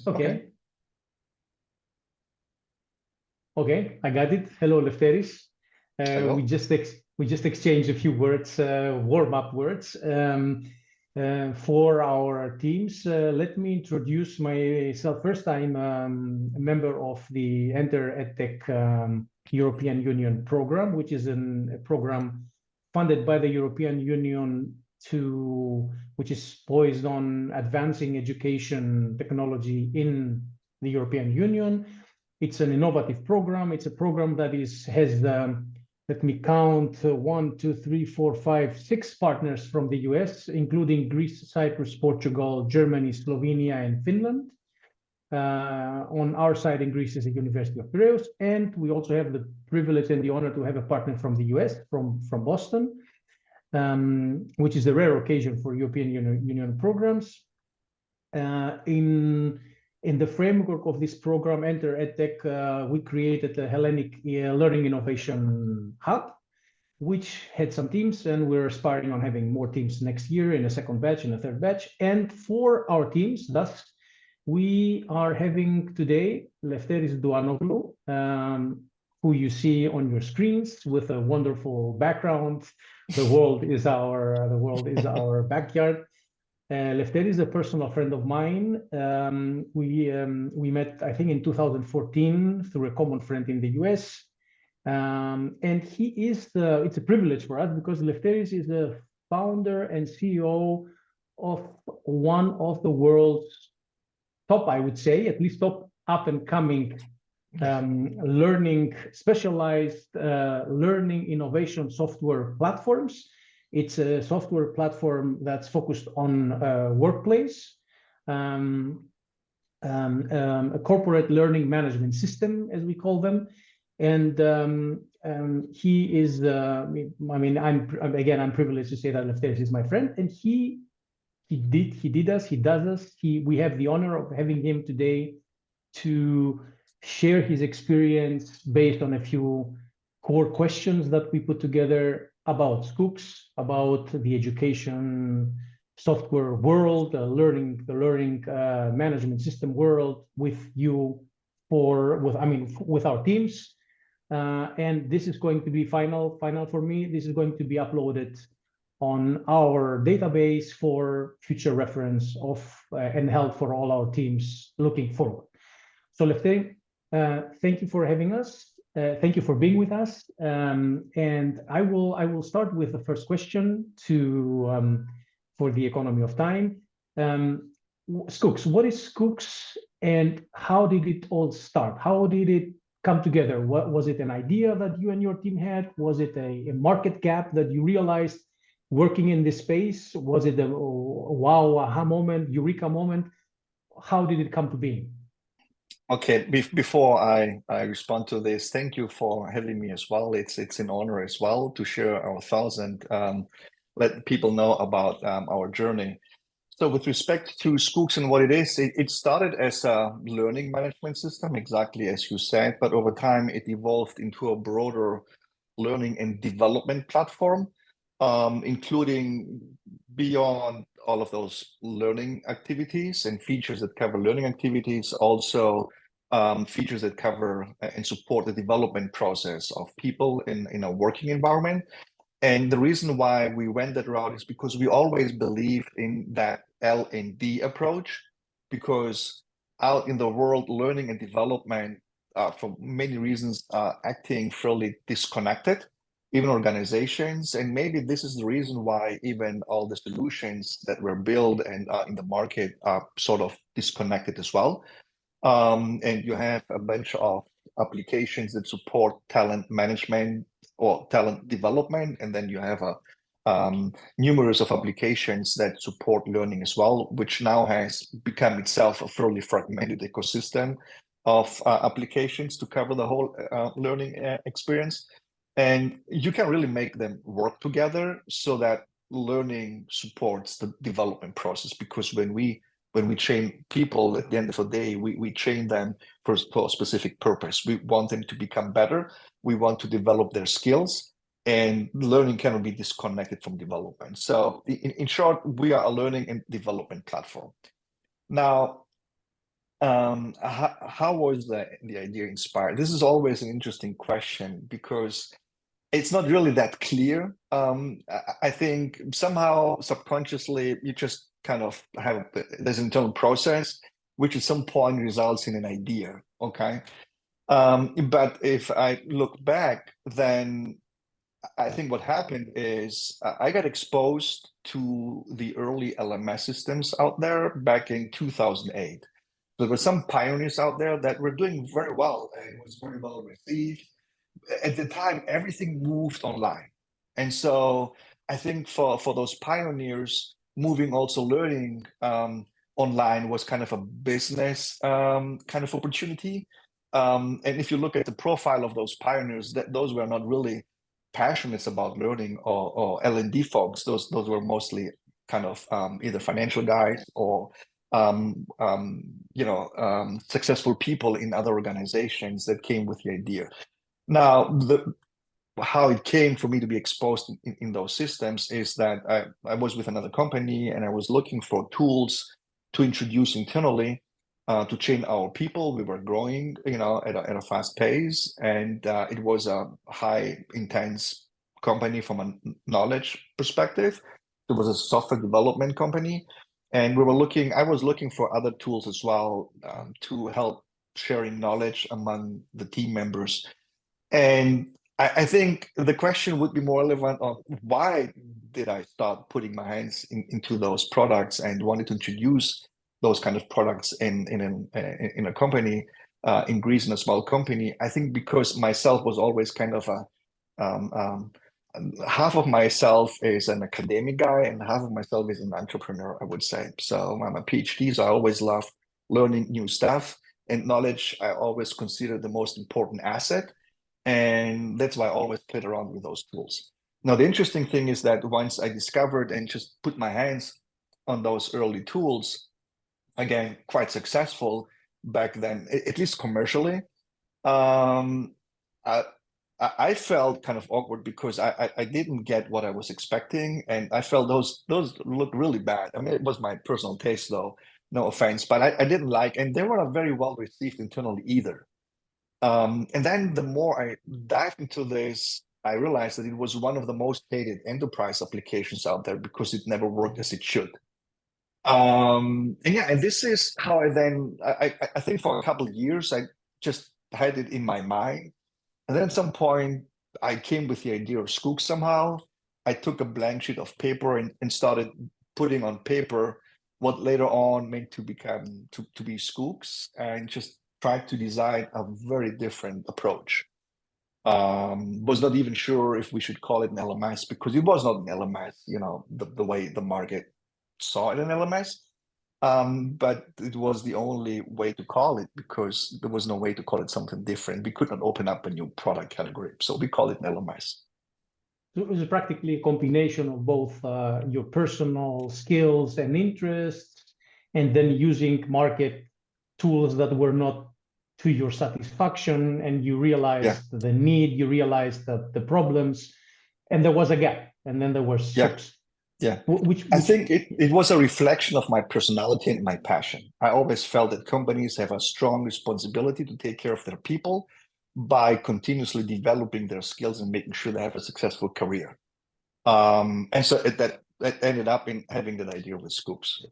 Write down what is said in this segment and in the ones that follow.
Okay. Okay, I got it. Hello, Lefteris. Hello. We just exchanged a few words, warm-up words for our teams. Let me introduce myself. First, I'm a member of the Enter EdTech European Union program, which is a program funded by the European Union which is poised on advancing education technology in the European Union. It's an innovative program. It's a program that has, let me count, 1, 2, 3, 4, 5, 6 partners from the US, including Greece, Cyprus, Portugal, Germany, Slovenia, and Finland. On our side in Greece is the University of Piraeus, and we also have the privilege and the honor to have a partner from the US, from Boston, which is a rare occasion for European Union programs. In the framework of this program, Enter EdTech, we created a Hellenic Learning Innovation Hub, which had some teams, and we're aspiring on having more teams next year in a second batch, in a third batch. And for our teams, thus, we are having today Lefteris Ntouanoglou, who you see on your screens with a wonderful background. The world is our backyard. Lefteris is a personal friend of mine. We met, I think, in 2014 through a common friend in the US. And it's a privilege for us because Lefteris is the founder and CEO of one of the world's top, I would say, at least top up and coming specialized learning innovation software platforms. It's a software platform that's focused on workplace, a corporate learning management system, as we call them. And he is, I'm privileged to say that Lefteris is my friend, and he does us. We have the honor of having him today to share his experience based on a few core questions that we put together about Schoox, about the education software world, the learning management system world with our teams. And this is going to be final for me. This is going to be uploaded on our database for future reference and help for all our teams looking forward. So Lefteris, thank you for having us. Thank you for being with us. And I will start with the first question for the economy of time. Schoox, what is Schoox and how did it all start? How did it come together? Was it an idea that you and your team had? Was it a market gap that you realized working in this space? Was it a wow, aha moment, eureka moment? How did it come to being? Okay, before I respond to this, thank you for having me as well. It's an honor as well to share our thoughts and let people know about our journey. So with respect to Schoox and what it is, it started as a learning management system, exactly as you said, but over time it evolved into a broader learning and development platform, including beyond all of those learning activities and features that cover learning activities, also features that cover and support the development process of people in a working environment. And the reason why we went that route is because we always believed in that L&D approach, because out in the world, learning and development, for many reasons, are acting fairly disconnected, even organizations. And maybe this is the reason why even all the solutions that were built and are in the market are sort of disconnected as well. And you have a bunch of applications that support talent management or talent development, and then you have numerous of applications that support learning as well, which now has become itself a fairly fragmented ecosystem of applications to cover the whole learning experience. And you can really make them work together so that learning supports the development process, because when we train people, at the end of the day, we train them for a specific purpose. We want them to become better. We want to develop their skills, and learning cannot be disconnected from development. So in short, we are a learning and development platform. Now, How was the idea inspired? This is always an interesting question because it's not really that clear. I think somehow subconsciously you just kind of have there's an internal process which at some point results in an idea. Okay. But if I look back, then I think what happened is I got exposed to the early LMS systems out there back in 2008. There were some pioneers out there that were doing very well and it was very well received. At the time, everything moved online. And so I think for those pioneers, moving also learning online was kind of a business kind of opportunity. And if you look at the profile of those pioneers, those were not really passionate about learning or L&D folks. Those were mostly kind of either financial guys or successful people in other organizations that came with the idea. Now, how it came for me to be exposed in those systems is that I was with another company and I was looking for tools to introduce internally to train our people. We were growing, at a fast pace, and it was a high intense company from a knowledge perspective. It was a software development company, and I was looking for other tools as well to help sharing knowledge among the team members. And I think the question would be more relevant on why did I start putting my hands into those products and wanted to introduce those kind of products in a company in Greece, in a small company. I think because myself was always kind of half of myself is an academic guy and half of myself is an entrepreneur, I would say. So I'm a PhD, so I always love learning new stuff, and knowledge I always consider the most important asset. And that's why I always played around with those tools. Now, the interesting thing is that once I discovered and just put my hands on those early tools, again, quite successful back then, at least commercially, um, I felt kind of awkward because I didn't get what I was expecting. And I felt those looked really bad. I mean, it was my personal taste, though, no offense, but I didn't like, and they were not very well received internally either. And then the more I dived into this, I realized that it was one of the most hated enterprise applications out there because it never worked as it should. And this is how I think for a couple of years, I just had it in my mind. And then at some point, I came with the idea of Schoox somehow. I took a blank sheet of paper and started putting on paper what later on meant to become to be Schoox, and just tried to design a very different approach. Was not even sure if we should call it an LMS because it was not an LMS, the way the market saw it an LMS. But it was the only way to call it because there was no way to call it something different. We could not open up a new product category. So we call it an LMS. So it was practically a combination of both your personal skills and interests, and then using market tools that were not to your satisfaction, and you realized the need, you realized that the problems, and there was a gap, and then there were Schoox. Yeah. Which I think it was a reflection of my personality and my passion. I always felt that companies have a strong responsibility to take care of their people by continuously developing their skills and making sure they have a successful career. And so that ended up in having that idea with Schoox.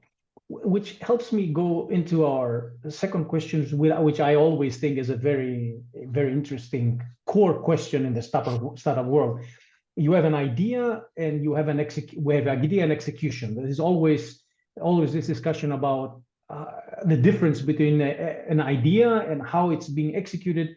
Which helps me go into our second question, which I always think is a very, very interesting core question in the startup world. You have an idea and you have we have idea and execution. There is always this discussion about the difference between an idea and how it's being executed.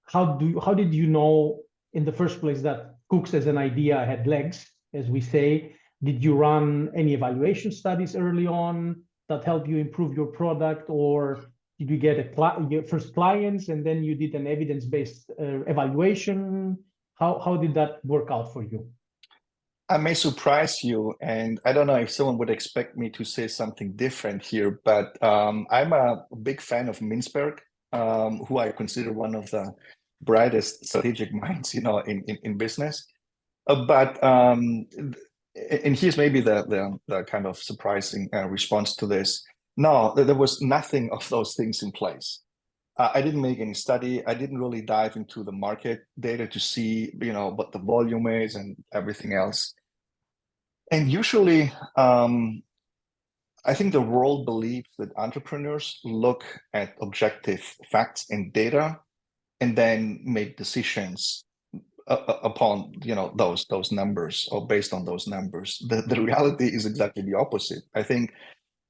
How did you know in the first place that Schoox as an idea had legs, as we say? Did you run any evaluation studies early on that help you improve your product, or did you get your first clients and then you did an evidence-based evaluation? How did that work out for you? I may surprise you, and I don't know if someone would expect me to say something different here, but I'm a big fan of Mintzberg, who I consider one of the brightest strategic minds, in business. And here's maybe the kind of surprising response to this. No, there was nothing of those things in place. I didn't make any study. I didn't really dive into the market data to see, what the volume is and everything else. And usually, I think the world believes that entrepreneurs look at objective facts and data and then make decisions upon those numbers or based on those numbers. The reality is exactly the opposite. I think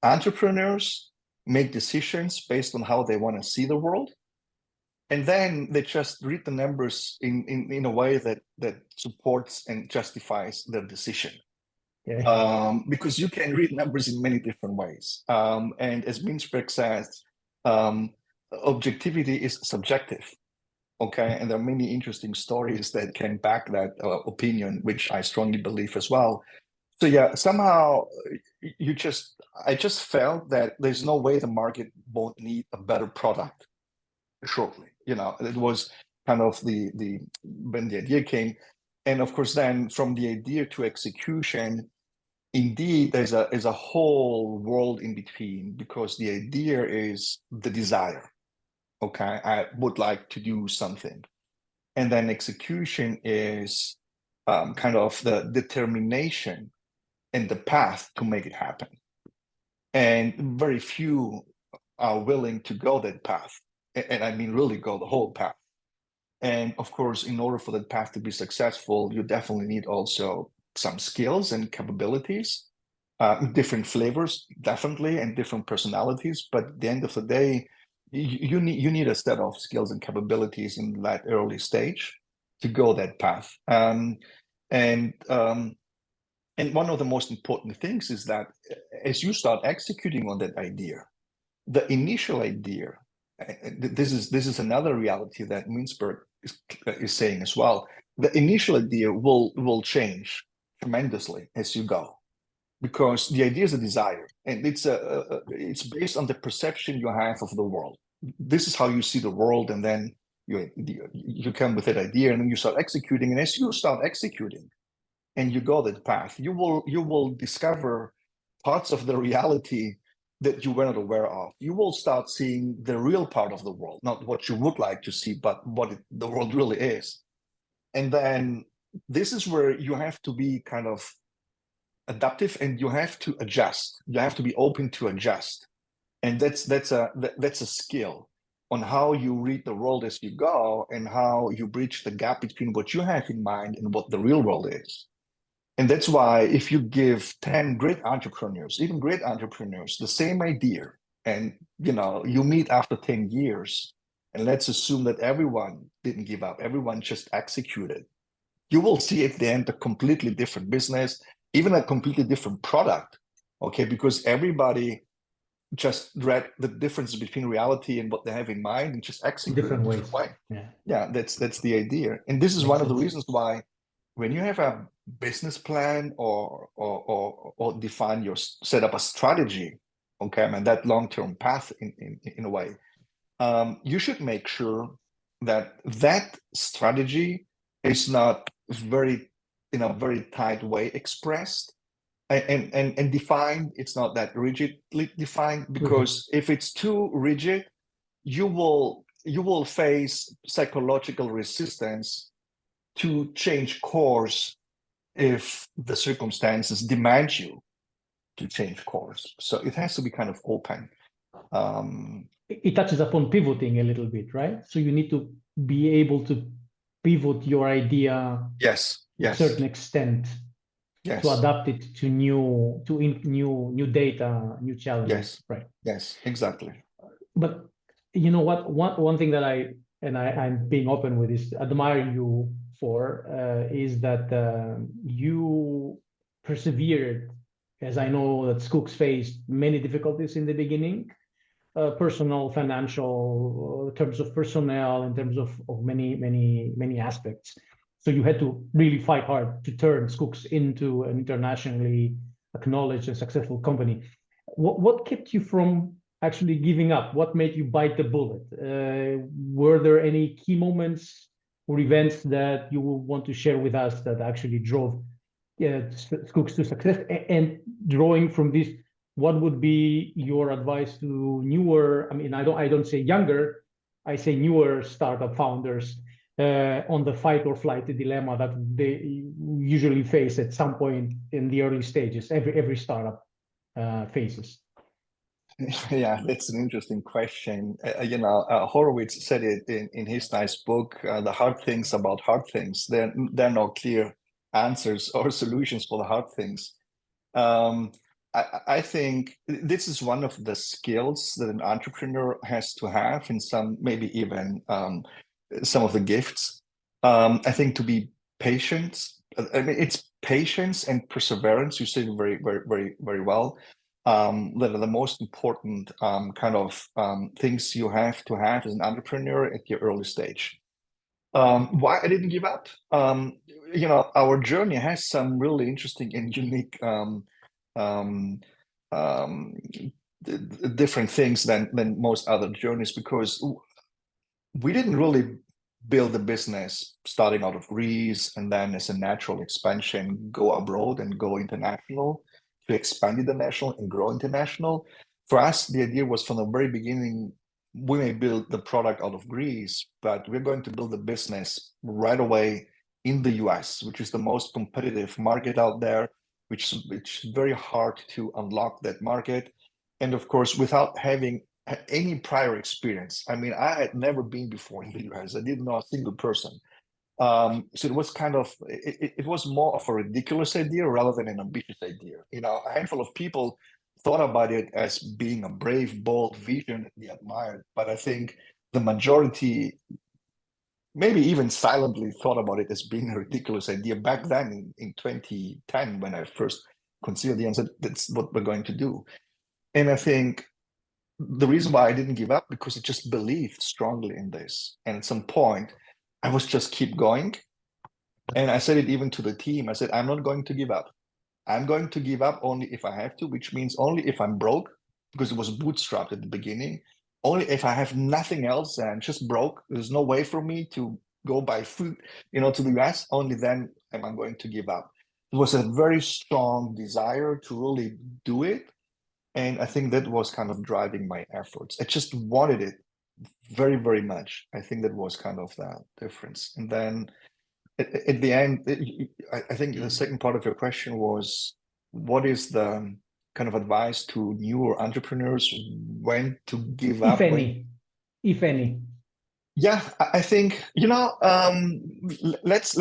entrepreneurs make decisions based on how they want to see the world, and then they just read the numbers in a way that supports and justifies their decision. Because you can read numbers in many different ways. And as Mintzberg says, objectivity is subjective. Okay, and there are many interesting stories that can back that opinion, which I strongly believe as well. So yeah, somehow I just felt that there's no way the market won't need a better product shortly. It was kind of when the idea came, and of course then from the idea to execution, indeed there's a whole world in between, because the idea is the desire. Okay, I would like to do something. And then execution is kind of the determination and the path to make it happen. And very few are willing to go that path. And I mean, really go the whole path. And of course, in order for that path to be successful, you definitely need also some skills and capabilities, different flavors, definitely, and different personalities. But at the end of the day, you need a set of skills and capabilities in that early stage to go that path. And one of the most important things is that as you start executing on that idea, the initial idea, this is another reality that Mintzberg is saying as well. The initial idea will change tremendously as you go, because the idea is a desire, and it's based on the perception you have of the world. This is how you see the world, and then you come with that idea, and then you start executing. And as you start executing, and you go that path, you will discover parts of the reality that you were not aware of. You will start seeing the real part of the world, not what you would like to see, but what the world really is. And then this is where you have to be kind of adaptive, and you have to adjust. You have to be open to adjust, and that's a skill on how you read the world as you go, and how you bridge the gap between what you have in mind and what the real world is. And that's why if you give 10 great entrepreneurs, even great entrepreneurs, the same idea, and you meet after 10 years, and let's assume that everyone didn't give up, everyone just executed, you will see at the end a completely different business, even a completely different product. Okay, because everybody just read the difference between reality and what they have in mind and just execute different ways. Way. Yeah, that's the idea. And this is one of the reasons why when you have a business plan or set up a strategy, okay, and that long-term path in a way, you should make sure that strategy is not in a very tight way expressed and defined. It's not that rigidly defined, because if it's too rigid, you will face psychological resistance to change course if the circumstances demand you to change course. So it has to be kind of open. It touches upon pivoting a little bit, right? So you need to be able to pivot your idea to a certain extent, to adapt it to new data, new challenges. Right. Yes, exactly. But you know what? One thing that I'm being open with is admire you for is that you persevered, as I know that Schoox faced many difficulties in the beginning, personal, financial, in terms of personnel, in terms of many aspects. So you had to really fight hard to turn Schoox into an internationally acknowledged and successful company. What kept you from actually giving up? What made you bite the bullet? Were there any key moments or events that you will want to share with us that actually drove Schoox to success? And drawing from this, what would be your advice to newer, I mean, I don't say younger, I say newer startup founders on the fight or flight dilemma that they usually face at some point in the early stages, every startup faces? Yeah, that's an interesting question. Horowitz said it in his nice book, The Hard Things About Hard Things. There are no clear answers or solutions for the hard things. Um, I think this is one of the skills that an entrepreneur has to have, and some maybe even some of the gifts. I think to be patient. I mean, it's patience and perseverance. You said very, very, very, very well. That are the most important kind of things you have to have as an entrepreneur at your early stage. Why I didn't give up? Our journey has some really interesting and unique um, um, different things than most other journeys, because we didn't really build a business starting out of Greece and then as a natural expansion go abroad and go international, to expand international and grow international. For us, the idea was from the very beginning, we may build the product out of Greece, but we're going to build a business right away in the US, which is the most competitive market out there, which is very hard to unlock that market. And of course, without having any prior experience. I mean, I had never been before in the US. I didn't know a single person. So it was kind of, it was more of a ridiculous idea rather than an ambitious idea. A handful of people thought about it as being a brave, bold vision that we admired. But I think the majority, maybe even silently, thought about it as being a ridiculous idea back then in 2010, when I first considered the answer, that's what we're going to do. And I think the reason why I didn't give up, because I just believed strongly in this. And at some point, I was just keep going. And I said it even to the team. I said, I'm not going to give up. I'm going to give up only if I have to, which means only if I'm broke, because it was bootstrapped at the beginning. Only if I have nothing else and I'm just broke, there's no way for me to go buy food, to the US, only then am I going to give up. It was a very strong desire to really do it. And I think that was kind of driving my efforts. I just wanted it very, very much. I think that was kind of the difference. And then at the end, I think the second part of your question was, what is the kind of advice to newer entrepreneurs, when to give up? If any. Yeah, I think, let's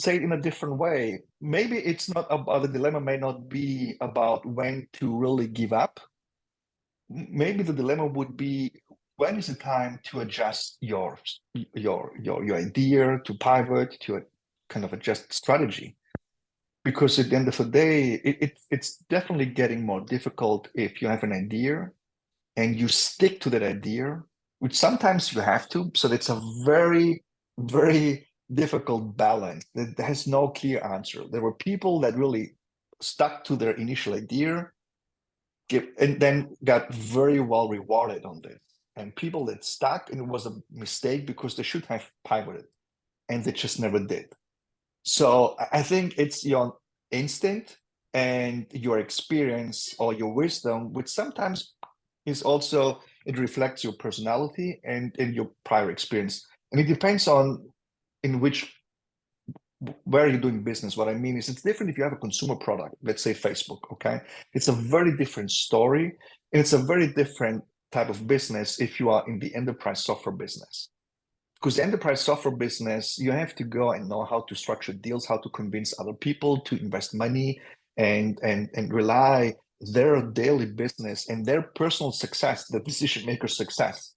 say it in a different way. Maybe it's not about, the dilemma may not be about when to really give up. Maybe the dilemma would be, when is the time to adjust your idea, to pivot, to kind of adjust strategy? Because at the end of the day, it's definitely getting more difficult if you have an idea and you stick to that idea, which sometimes you have to. So it's a very, very difficult balance that has no clear answer. There were people that really stuck to their initial idea and then got very well rewarded on this. And people that stuck, and it was a mistake because they should have pivoted and they just never did. So I think it's your instinct and your experience or your wisdom, which sometimes is also, it reflects your personality and your prior experience. And it depends on where you're doing business. What I mean is, it's different if you have a consumer product, let's say Facebook, okay? It's a very different story, and it's a very different type of business if you are in the enterprise software business. Because the enterprise software business, you have to go and know how to structure deals, how to convince other people to invest money, and rely their daily business and their personal success, the decision maker success,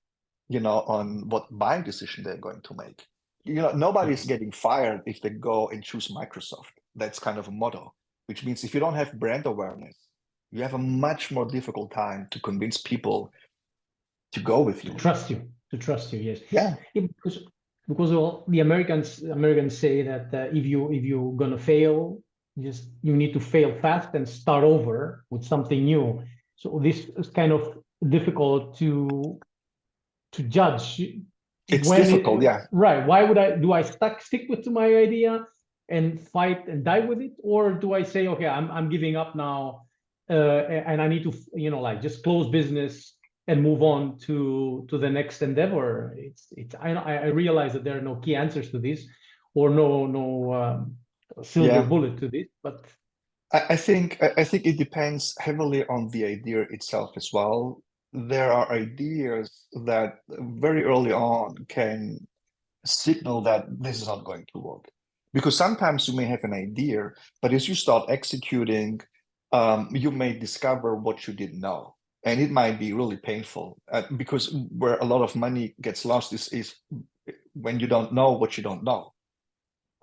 on what buying decision they're going to make. Nobody's getting fired if they go and choose Microsoft. That's kind of a motto, which means if you don't have brand awareness, you have a much more difficult time to convince people to go with you. To trust you, yes. Yeah. Because well, the Americans say that if you're gonna fail, you need to fail fast and start over with something new. So this is kind of difficult to judge. It's difficult, yeah. Right. Why would I stick with my idea and fight and die with it? Or do I say, okay, I'm giving up now, and I need to, like just close business and move on to the next endeavor. I realize that there are no key answers to this, or no silver bullet to this, but I think it depends heavily on the idea itself as well. There are ideas that very early on can signal that this is not going to work. Because sometimes you may have an idea, but as you start executing, you may discover what you didn't know. And it might be really painful because where a lot of money gets lost is when you don't know what you don't know.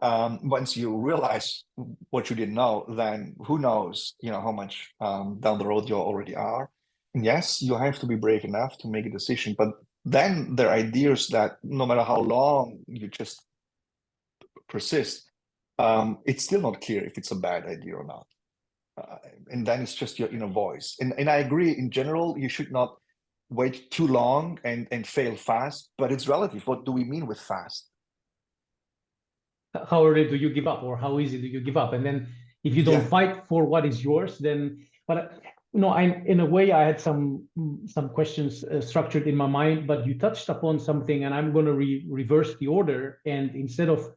Once you realize what you didn't know, then who knows, how much down the road you already are. And yes, you have to be brave enough to make a decision, but then there are ideas that no matter how long you just persist, it's still not clear if it's a bad idea or not. And then it's just your inner voice. And I agree, in general, you should not wait too long and fail fast, but it's relative. What do we mean with fast? How early do you give up, or how easy do you give up? And then if you don't fight for what is yours, then, but in a way, I had some questions structured in my mind, but you touched upon something, and I'm going to reverse the order. And instead of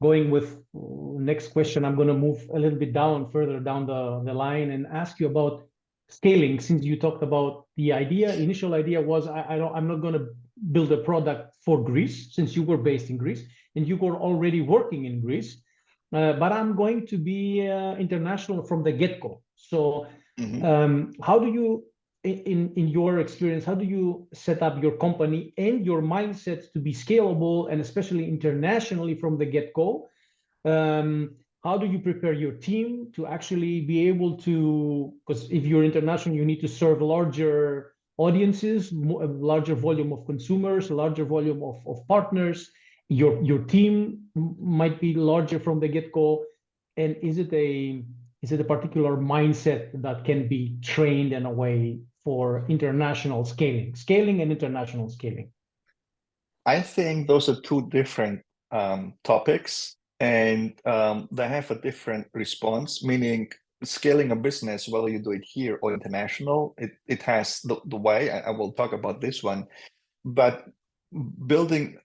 going with next question, I'm going to move a little bit further down the line and ask you about scaling. Since you talked about the initial idea was I'm not going to build a product for Greece, since you were based in Greece and you were already working in Greece, but I'm going to be international from the get-go. So how do you, in your experience, how do you set up your company and your mindset to be scalable, and especially internationally from the get-go? How do you prepare your team to actually be able to, because if you're international, you need to serve larger audiences, a larger volume of consumers, a larger volume of partners. Your team might be larger from the get-go. And is it a particular mindset that can be trained in a way for international scaling and international scaling? I think those are two different topics, and they have a different response, meaning scaling a business, whether you do it here or international, it has the way. I will talk about this one, but building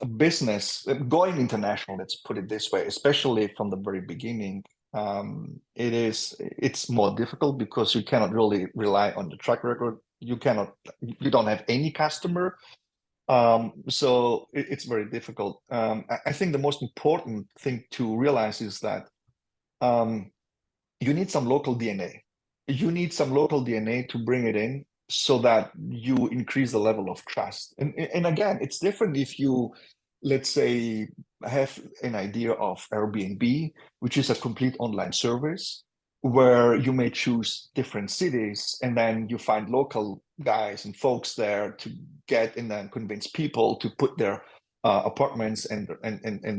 a business, going international, let's put it this way, especially from the very beginning, it's more difficult because you cannot really rely on the track record. You don't have any customer. So it's very difficult. I think the most important thing to realize is that you need some local DNA. You need some local DNA to bring it in so that you increase the level of trust. And again, it's different if you, let's say, have an idea of Airbnb, which is a complete online service, where you may choose different cities and then you find local guys and folks there to get and then convince people to put their apartments and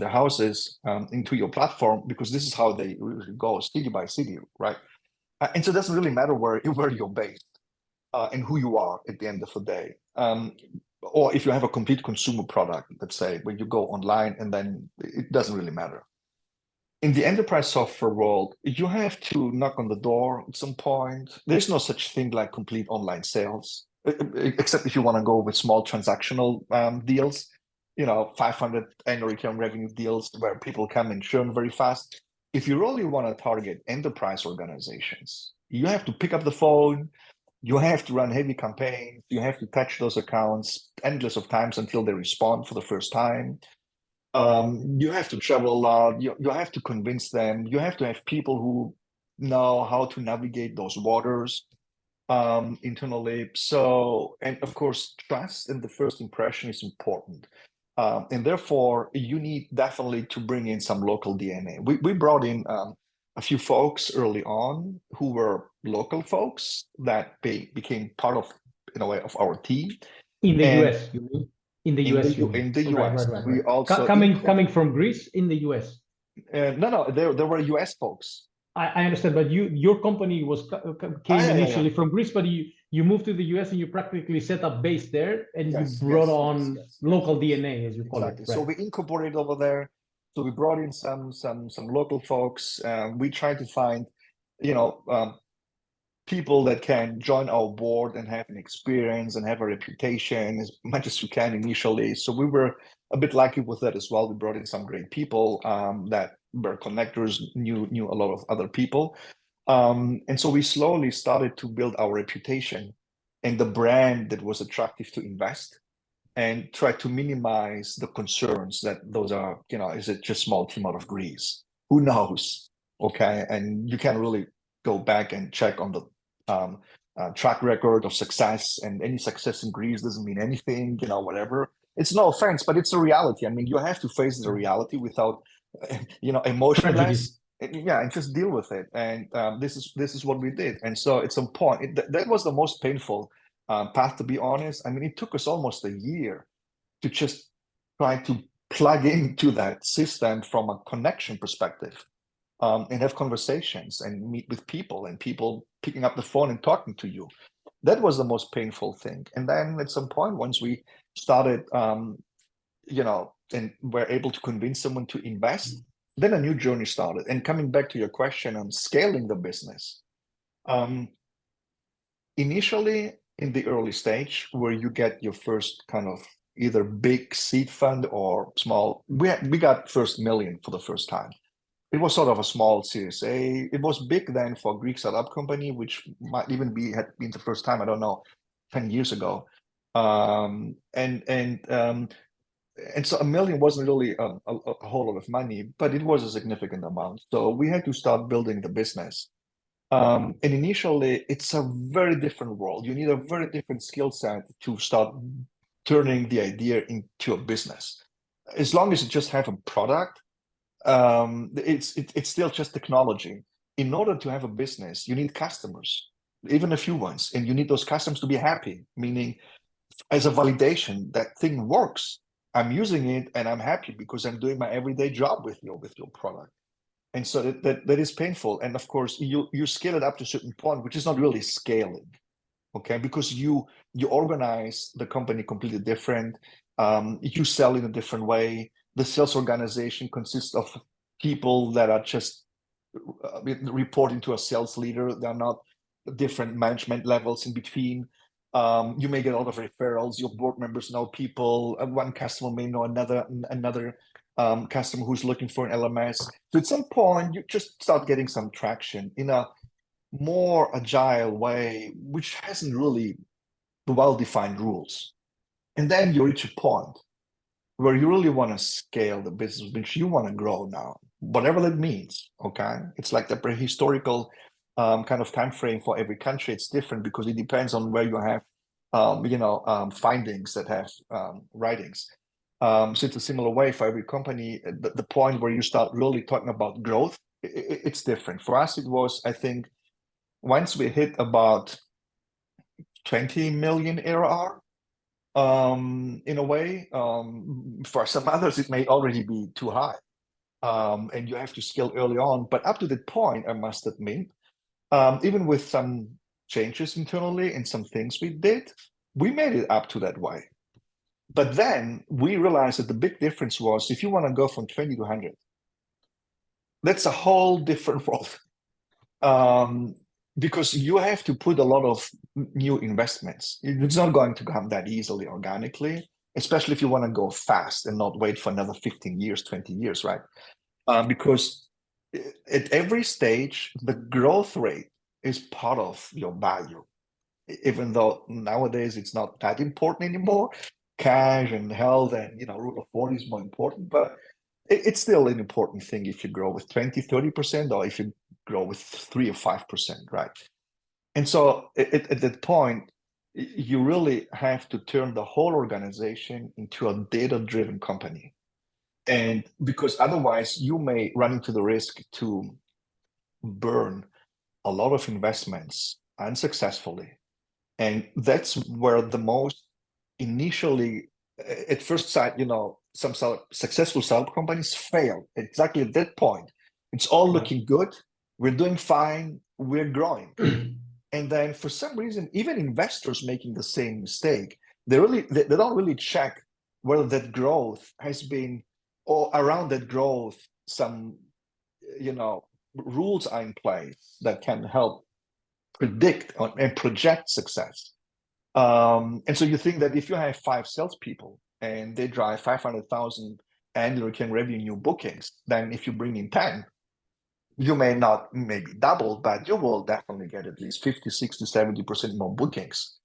their houses into your platform, because this is how they usually go, city by city, right? And so it doesn't really matter where you're based and who you are at the end of the day. Or if you have a complete consumer product, let's say, where you go online, and then it doesn't really matter. In the enterprise software world, you have to knock on the door at some point. There's no such thing like complete online sales, except if you want to go with small transactional deals, 500 annual recurring revenue deals where people come and churn very fast. If you really want to target enterprise organizations, you have to pick up the phone, you have to run heavy campaigns, you have to touch those accounts endless of times until they respond for the first time. You have to travel a lot, you have to convince them, you have to have people who know how to navigate those waters internally. So, and of course, trust in the first impression is important. And therefore, you need definitely to bring in some local DNA. We brought in a few folks early on who were local folks that became part of, in a way, of our team. In the US, you mean? In the US, in the US. Right. We also coming from Greece in the US. No, there were US folks. I understand, but your company came initially from Greece, but you moved to the US and you practically set up base there, and you brought on local DNA, as you call it. Right? So we incorporated over there. So we brought in some local folks. We tried to find, people that can join our board and have an experience and have a reputation as much as we can initially. So we were a bit lucky with that as well. We brought in some great people that were connectors, knew a lot of other people. And so we slowly started to build our reputation and the brand that was attractive to invest, and try to minimize the concerns that those are, is it just small team out of Greece? Who knows? Okay. And you can really go back and check on the track record of success, and any success in Greece doesn't mean anything, whatever. It's no offense, but it's a reality. I mean, you have to face the reality without, emotionless. Yeah, and just deal with it. And this is what we did. And so at some point, that was the most painful path, to be honest. I mean, it took us almost a year to just try to plug into that system from a connection perspective, and have conversations and meet with people, and people picking up the phone and talking to you. That was the most painful thing. And then at some point, once we started, and were able to convince someone to invest, then a new journey started. And coming back to your question on scaling the business, initially in the early stage where you get your first kind of either big seed fund or small, we got first million for the first time. It was sort of a small Series A. It was big then for a Greek startup company, which might even had been the first time, I don't know, 10 years ago. And so $1 million wasn't really a whole lot of money, but it was a significant amount. So we had to start building the business. And initially, it's a very different world. You need a very different skill set to start turning the idea into a business. As long as you just have a product, it's still just technology. In order to have a business, you need customers, even a few ones, and you need those customers to be happy, meaning as a validation that thing works. I'm using it and I'm happy because I'm doing my everyday job with your product. And so that is painful. And of course, you scale it up to a certain point, which is not really scaling, okay? Because you organize the company completely different. You sell in a different way. The sales organization consists of people that are just reporting to a sales leader. They're not different management levels in between. You may get a lot of referrals. Your board members know people. One customer may know another customer who's looking for an LMS. So at some point, you just start getting some traction in a more agile way, which hasn't really well-defined rules. And then you reach a point where you really want to scale the business, which you want to grow now, whatever that means, okay? It's like the prehistorical kind of time frame for every country. It's different because it depends on where you have, findings that have writings. So it's a similar way for every company. The point where you start really talking about growth, it's different. For us, it was, I think, once we hit about 20 million ARR, in a way, for some others, it may already be too high. And you have to scale early on. But up to that point, I must admit, even with some changes internally and some things we did, we made it up to that way. But then we realized that the big difference was if you want to go from 20 to 100, that's a whole different world. Because you have to put a lot of new investments. It's not going to come that easily organically, especially if you want to go fast and not wait for another 15 years, 20 years, right? Because at every stage, the growth rate is part of your value. Even though nowadays it's not that important anymore, cash and health and rule of 40 is more important, but it's still an important thing if you grow with 20, 30%, or if you grow with 3 or 5%, right? And so at that point, you really have to turn the whole organization into a data-driven company. And because otherwise you may run into the risk to burn a lot of investments unsuccessfully. And that's where the most initially, at first sight, some successful startup companies fail exactly at that point. It's all looking good. We're doing fine. We're growing. And then for some reason, even investors making the same mistake, they don't really check whether that growth has been, or around that growth, some, rules are in place that can help predict and project success. And so you think that if you have 5 salespeople and they drive 500,000 annual recurring revenue bookings, then if you bring in 10, you may not maybe double, but you will definitely get at least 50, 60, 70% more bookings.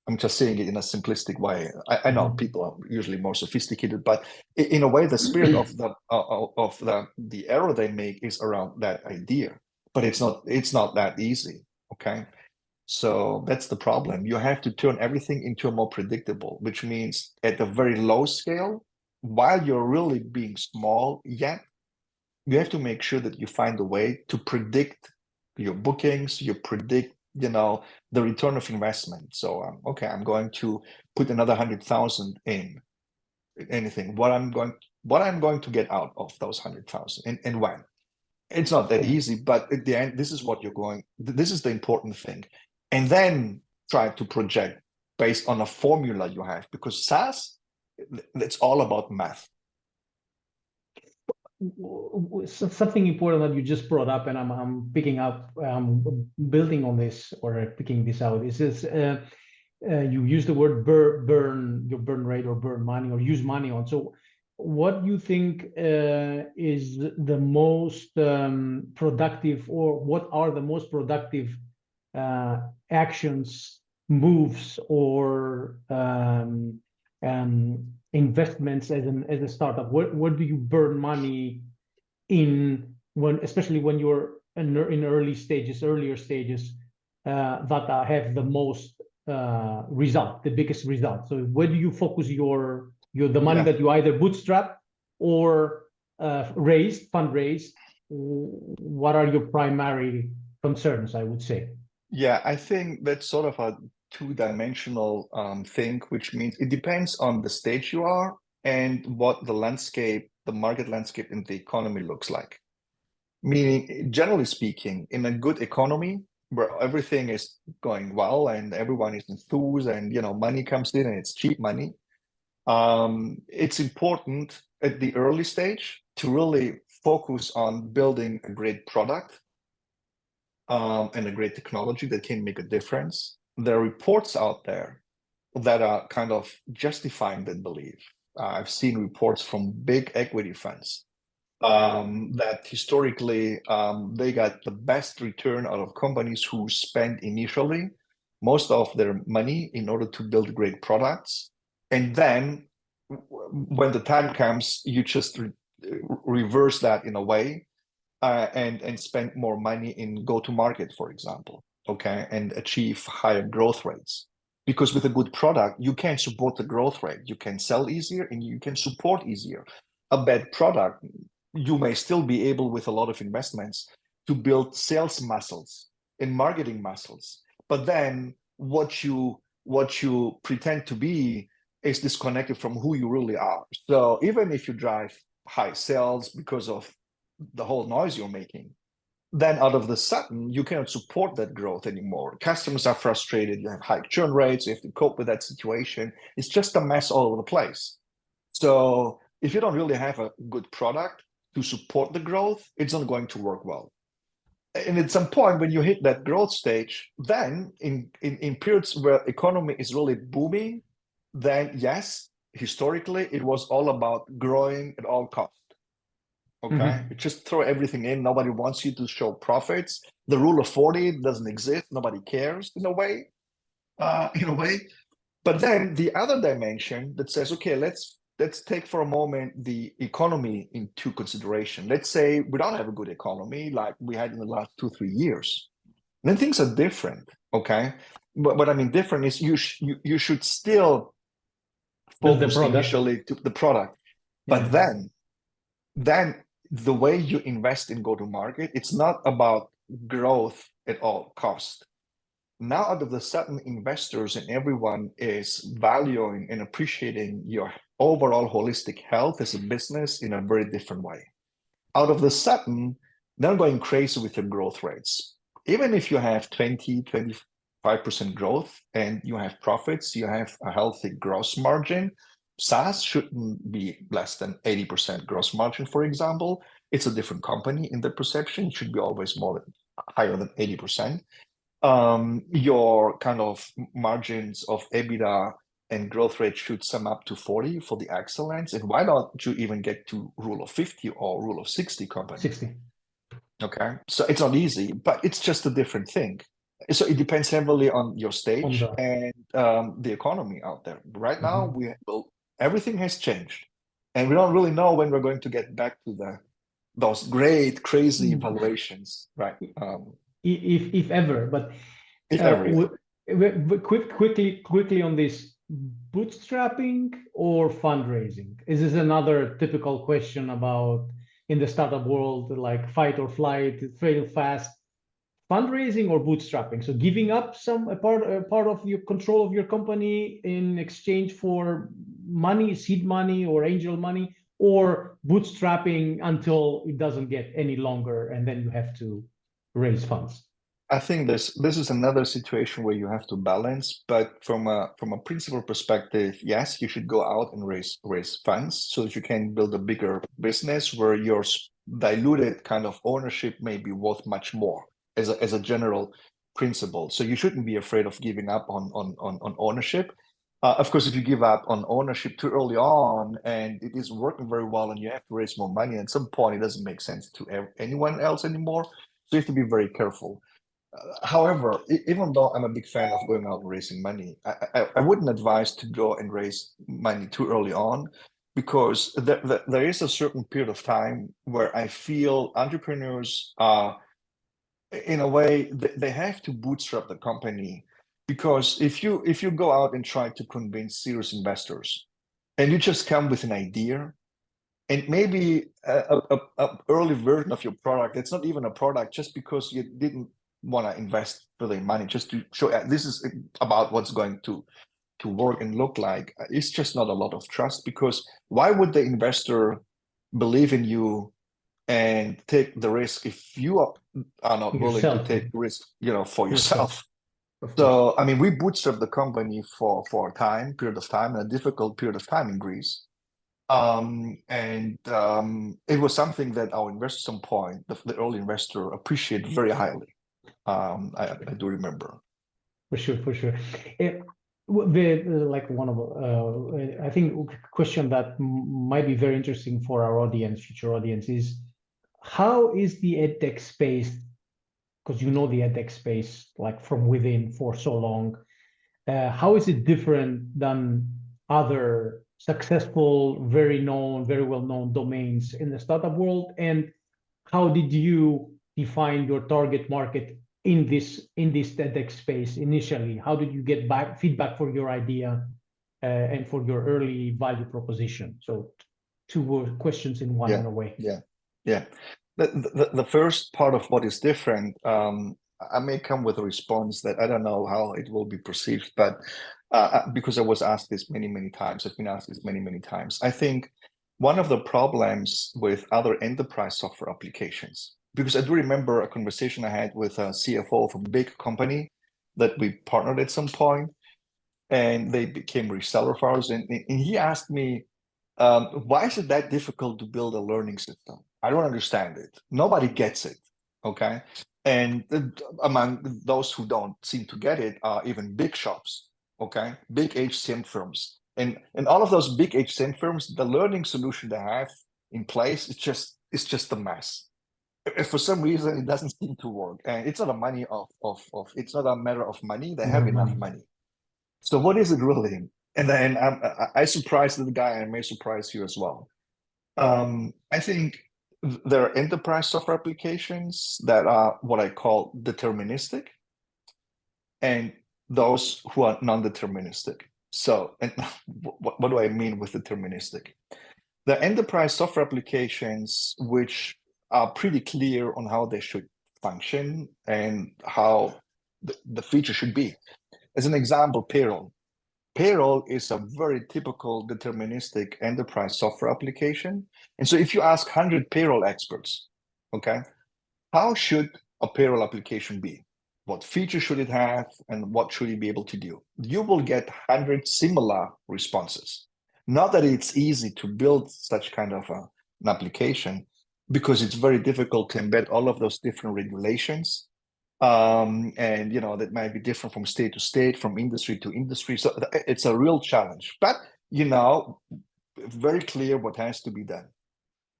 I'm just saying it in a simplistic way. I know people are usually more sophisticated, but in a way, the spirit of the error they make is around that idea. But it's not that easy. Okay, so that's the problem. You have to turn everything into a more predictable, which means at a very low scale, while you're really being small yet, you have to make sure that you find a way to predict your bookings, you predict, the return of investment. So, okay, I'm going to put another 100,000 in anything. What I'm going to get out of those 100,000 and when. It's not that easy, but at the end, this is the important thing. And then try to project based on a formula you have, because SaaS, it's all about math. Something important that you just brought up, and I'm picking up, building on this or picking this out, is this you use the word burn your burn rate or burn money or use money on. So what do you think is the most productive, or what are the most productive actions, moves, or investments as a startup? What do you burn money in, especially when you're in earlier stages that have the most result, the biggest result? So where do you focus the money that you either bootstrap or fundraise? What are your primary concerns, I would say? Yeah, I think that's sort of a two-dimensional thing, which means it depends on the stage you are and what the market landscape in the economy looks like. Meaning, generally speaking, in a good economy where everything is going well and everyone is enthused and money comes in and it's cheap money, it's important at the early stage to really focus on building a great product and a great technology that can make a difference. There are reports out there that are kind of justifying that belief. I've seen reports from big equity funds that historically they got the best return out of companies who spent initially most of their money in order to build great products. And then when the time comes, you just reverse that in a way and spend more money in go-to-market, for example, okay, and achieve higher growth rates. Because with a good product, you can support the growth rate. You can sell easier and you can support easier. A bad product, you may still be able, with a lot of investments, to build sales muscles and marketing muscles. But then what you pretend to be is disconnected from who you really are. So even if you drive high sales because of the whole noise you're making, then out of the sudden, you cannot support that growth anymore. Customers are frustrated, you have high churn rates, you have to cope with that situation. It's just a mess all over the place. So if you don't really have a good product to support the growth, it's not going to work well. And at some point when you hit that growth stage, then in periods where economy is really booming, then yes, historically, it was all about growing at all costs. Okay, just throw everything in. Nobody wants you to show profits. The rule of 40 doesn't exist. Nobody cares in a way. But then the other dimension that says, okay, let's take for a moment the economy into consideration. Let's say we don't have a good economy like we had in the last 2-3 years. And then things are different. Okay, but what I mean different is you should still focus initially to the product, but then the way you invest in go-to-market, it's not about growth at all cost. Now, out of the sudden, investors and everyone is valuing and appreciating your overall holistic health as a business in a very different way. Out of the sudden, they're going crazy with your growth rates. Even if you have 20-25% growth and you have profits, you have a healthy gross margin. SaaS shouldn't be less than 80% gross margin, for example. It's a different company in the perception. It should be always higher than 80%. your kind of margins of EBITDA and growth rate should sum up to 40 for the excellence. And why don't you even get to rule of 50 or rule of 60 company? 60. Okay. So it's not easy, but it's just a different thing. So it depends heavily on your stage and the economy out there. Right now, everything has changed. And we don't really know when we're going to get back to those great, crazy valuations, right? If ever, but if ever, yeah. quickly on this, bootstrapping or fundraising? Is this another typical question about in the startup world, like fight or flight, fail fast, fundraising or bootstrapping? So giving up a part of your control of your company in exchange for money, seed money or angel money, or bootstrapping until it doesn't get any longer and then you have to raise funds. I think this is another situation where you have to balance, but from a principal perspective, yes, you should go out and raise funds so that you can build a bigger business where your diluted kind of ownership may be worth much more as a general principle. So you shouldn't be afraid of giving up on ownership. Of course, if you give up on ownership too early on and it is working very well and you have to raise more money, at some point it doesn't make sense to anyone else anymore. So you have to be very careful. However, even though I'm a big fan of going out and raising money, I wouldn't advise to go and raise money too early on, because there is a certain period of time where I feel entrepreneurs are, in a way, they have to bootstrap the company, because if you go out and try to convince serious investors and you just come with an idea and maybe a early version of your product, it's not even a product, just because you didn't want to invest really money just to show this is about what's going to work and look like, it's just not a lot of trust. Because why would the investor believe in you and take the risk if you are not willing to take risk, for yourself? So I mean, we bootstrapped the company for a period of time, a difficult period of time in Greece. It was something that our investor at some point, the early investor, appreciated very highly. I do remember. For sure. Like one of I think question that might be very interesting for our audience, future audience, is how is the EdTech space? Because you know the EdTech space like from within for so long. How is it different than other successful, very well-known domains in the startup world? And how did you define your target market in this EdTech space initially? How did you get feedback for your idea and for your early value proposition? So two questions in one, in a way. Yeah. The first part of what is different, I may come with a response that I don't know how it will be perceived, but because I was asked this many times, I've been asked this many times. I think one of the problems with other enterprise software applications, because I do remember a conversation I had with a CFO of a big company that we partnered at some point, and they became reseller of ours, and he asked me, why is it that difficult to build a learning system? I don't understand it. Nobody gets it, okay? And among those who don't seem to get it are even big shops, okay? Big HCM firms. And all of those big HCM firms, the learning solution they have in place, it's just a mess. For some reason, it doesn't seem to work. And it's not it's not a matter of money. They have enough money. So what is it really? And then I surprised the guy, and I may surprise you as well. I think there are enterprise software applications that are what I call deterministic, and those who are non-deterministic. So, and what do I mean with deterministic? The enterprise software applications which are pretty clear on how they should function and how the feature should be. As an example, payroll. Payroll is a very typical deterministic enterprise software application. And so if you ask 100 payroll experts, okay, how should a payroll application be? What features should it have and what should it be able to do? You will get 100 similar responses. Not that it's easy to build such kind of an application, because it's very difficult to embed all of those different regulations And that might be different from state to state, from industry to industry. So it's a real challenge, but very clear what has to be done.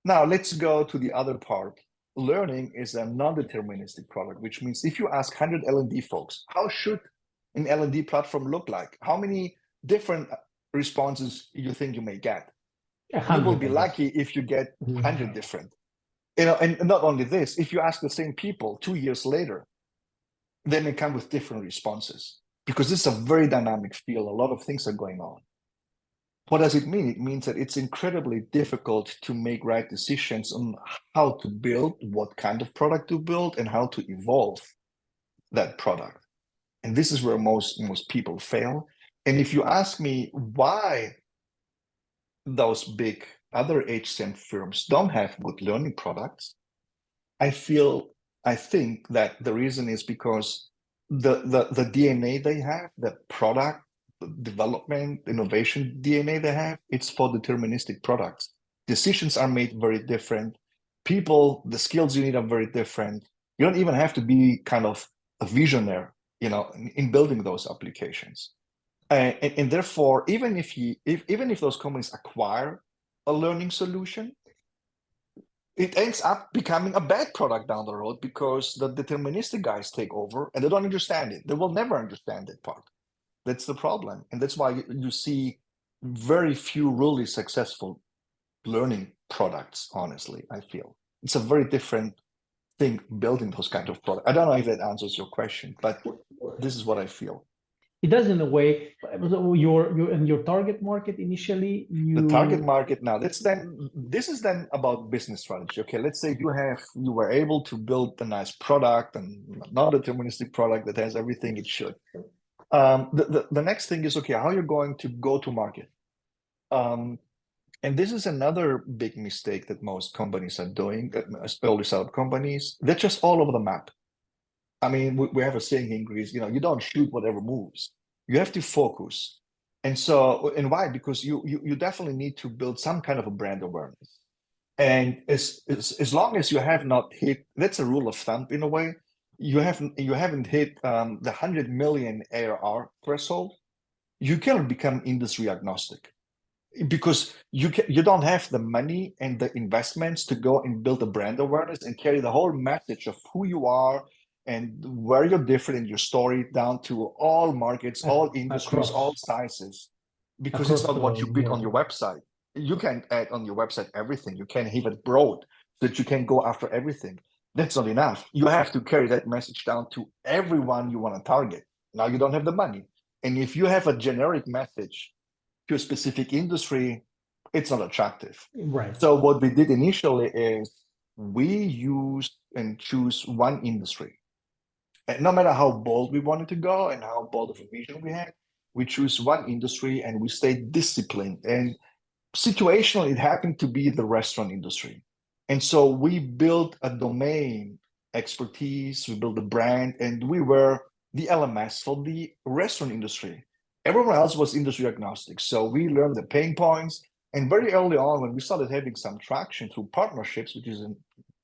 Now let's go to the other part. Learning is a non-deterministic product, which means if you ask 100 L&D folks, how should an L&D platform look like? How many different responses you think you may get? You will be lucky if you get 100 different. And not only this, if you ask the same people 2 years later, they may come with different responses, because this is a very dynamic field. A lot of things are going on. What does it mean? It means that it's incredibly difficult to make right decisions on how to build, what kind of product to build, and how to evolve that product. And this is where most people fail. And if you ask me why those big other HCM firms don't have good learning products, I think that the reason is because the DNA they have, the product development, innovation DNA they have, it's for deterministic products. Decisions are made very different. People, the skills you need are very different. You don't even have to be kind of a visionary, in building those applications. And therefore, even if those companies acquire a learning solution, it ends up becoming a bad product down the road, because the deterministic guys take over and they don't understand it. They will never understand that part. That's the problem. And that's why you see very few really successful learning products, honestly, I feel. It's a very different thing building those kind of products. I don't know if that answers your question, but this is what I feel. It does in a way. Your target market initially, the target market now. This is then about business strategy. Okay, let's say you were able to build a nice product and non-deterministic product that has everything it should. The next thing is, okay, how you're going to go to market. And this is another big mistake that most companies are doing, early startup companies. They're just all over the map. I mean, we have a saying in Greece, you don't shoot whatever moves. You have to focus. And why? Because you definitely need to build some kind of a brand awareness. And as long as you have not hit, that's a rule of thumb in a way, you haven't hit the 100 million ARR threshold, you cannot become industry agnostic, because you don't have the money and the investments to go and build a brand awareness and carry the whole message of who you are and where you're different in your story down to all markets, all industries, all sizes, because it's not what you put on your website. You can't add on your website everything. You can't have it broad so that you can go after everything. That's not enough. You have to carry that message down to everyone you want to target. Now you don't have the money. And if you have a generic message to a specific industry, it's not attractive. Right. So what we did initially is we used and choose one industry. And no matter how bold we wanted to go and how bold of a vision we had, we choose one industry and we stayed disciplined. And situationally, it happened to be the restaurant industry. And so we built a domain expertise, we built a brand, and we were the LMS for the restaurant industry. Everyone else was industry agnostic. So we learned the pain points. And very early on, when we started having some traction through partnerships, which is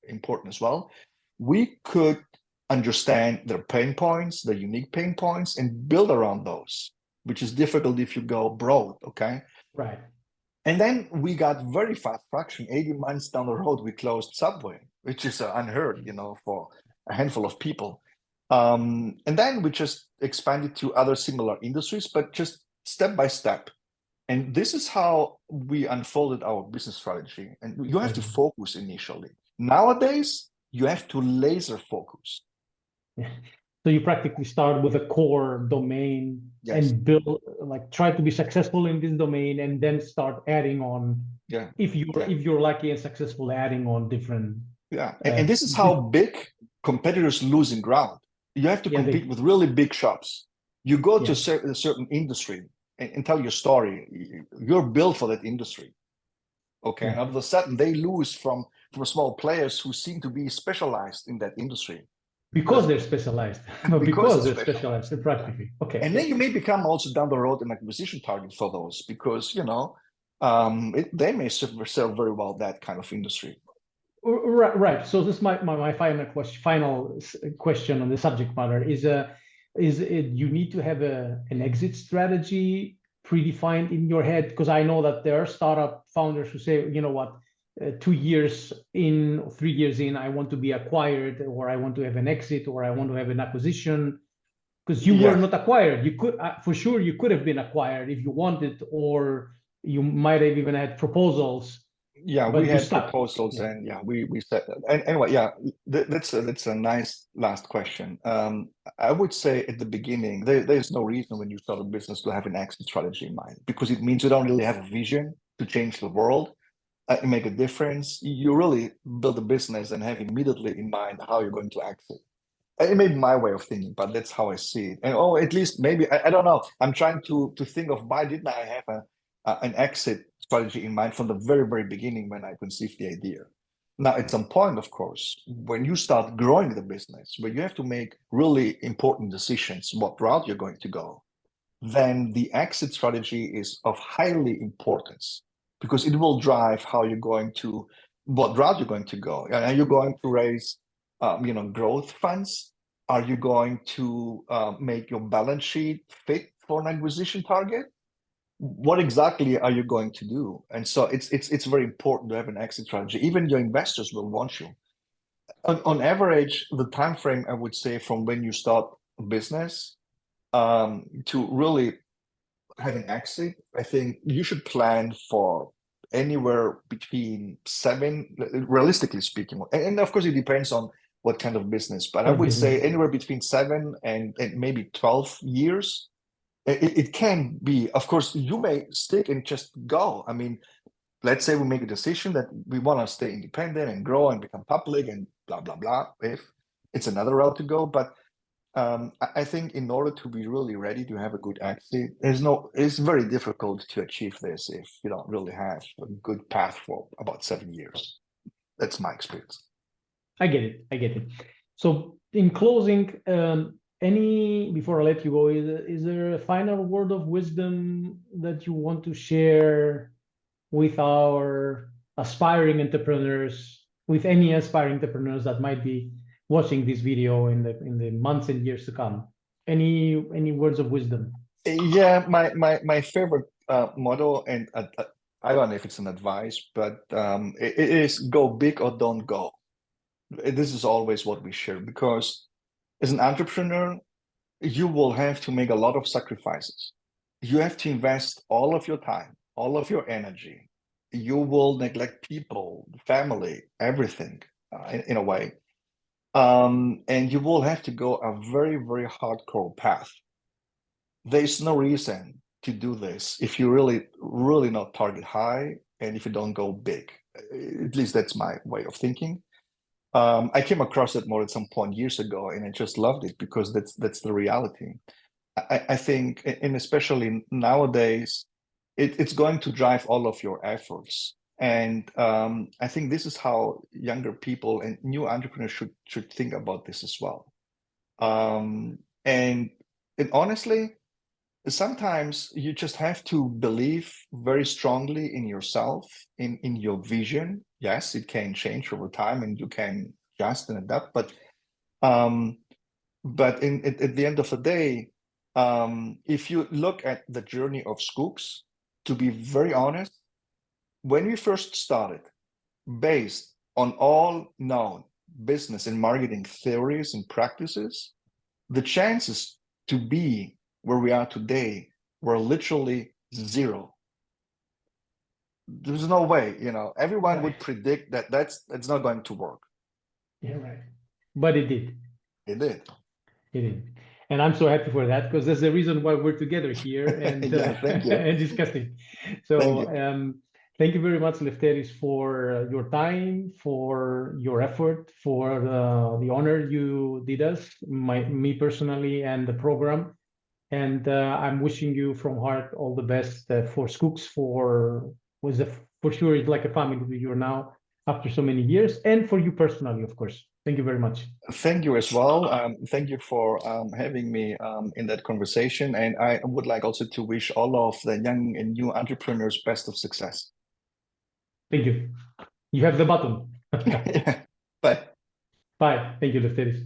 important as well, we could understand their pain points, the unique pain points, and build around those, which is difficult if you go broad, okay? Right. And then we got very fast traction. 80 months down the road, we closed Subway, which is unheard, for a handful of people. And then we just expanded to other similar industries, but just step by step. And this is how we unfolded our business strategy. And you have to focus initially. Nowadays, you have to laser focus. Yeah. So you practically start with a core domain and build, try to be successful in this domain, and then start adding on. Yeah. If you're lucky and successful, adding on different. Yeah. And this is how big competitors losing ground. You have to compete with really big shops. You go to a certain industry and tell your story. You're built for that industry. Okay. And all of a sudden they lose from small players who seem to be specialized in that industry. Because they're specialized. because they're specialized practically. Okay. And then you may become also down the road an acquisition target for those, because they may serve very well that kind of industry. Right. So this is my final question on the subject matter is it you need to have an exit strategy predefined in your head? Because I know that there are startup founders who say, you know what, 2 years in, 3 years in, I want to be acquired, or I want to have an exit, or I want to have an acquisition. Because you were Yeah, not acquired. You could, for sure, you could have been acquired if you wanted, or you might have even had proposals, yeah, we but you had stopped. proposals, Yeah. and yeah, we said that. And anyway, yeah, that's a nice last question. I would say at the beginning, there's no reason when you start a business to have an exit strategy in mind, because it means you don't really have a vision to change the world, make a difference. You really build a business and have immediately in mind how you're going to exit. It may be my way of thinking, but that's how I see it. And oh, at least maybe I don't know. I'm trying to think of why didn't I have an exit strategy in mind from the very beginning when I conceived the idea. Now, at some point, of course, when you start growing the business, where you have to make really important decisions, what route you're going to go, then the exit strategy is of highly importance because it will drive how you're going to, what route you're going to go. Are you going to raise, growth funds? Are you going to make your balance sheet fit for an acquisition target? What exactly are you going to do? And so it's very important to have an exit strategy. Even your investors will want you. On average, the time frame I would say from when you start a business to really have an exit, I think you should plan for anywhere between seven, realistically speaking, and of course it depends on what kind of business, but I Or would say business. anywhere between 7 and maybe 12 years. It can be, of course, you may stick and just go. I mean, let's say we make a decision that we want to stay independent and grow and become public and blah, blah, blah. If it's another route to go, but I think in order to be really ready to have a good exit, it's very difficult to achieve this if you don't really have a good path for about 7 years. That's my experience. I get it. I get it. So in closing, before I let you go, is there a final word of wisdom that you want to share with our aspiring entrepreneurs, with any aspiring entrepreneurs that might be watching this video in the months and years to come? Any words of wisdom? Yeah, my favorite motto, and I don't know if it's an advice, but it is go big or don't go. This is always what we share because as an entrepreneur, you will have to make a lot of sacrifices. You have to invest all of your time, all of your energy. You will neglect people, family, everything in a way. And you will have to go a very hardcore path. There's no reason to do this if you really not target high and if you don't go big. At least that's my way of thinking. I came across it more at some point years ago, and I just loved it because that's the reality. I think, and especially nowadays, it's going to drive all of your efforts. And I think this is how younger people and new entrepreneurs should think about this as well. And honestly, sometimes you just have to believe very strongly in yourself, in your vision. Yes, it can change over time, and you can adjust and adapt. Um, but at the end of the day, if you look at the journey of Schoox, to be very honest, when we first started, based on all known business and marketing theories and practices, the chances to be where we are today were literally zero. There's no way, everyone would Right. predict that that's not going to work. Yeah, right. But it did. It did. It did. And I'm so happy for that because that's the reason why we're together here and Yeah, thank you. and discussing. Thank So you. thank you very much, Lefteris, for your time, for your effort, for the honor you did us, me personally, and the program. And I'm wishing you from heart all the best for Schoox, for sure it's like a family to you now after so many years, and for you personally, of course. Thank you very much. Thank you as well. Thank you for having me in that conversation. And I would like also to wish all of the young and new entrepreneurs best of success. Thank you. You have the button. Yeah. Bye. Bye. Thank you, Lefteris.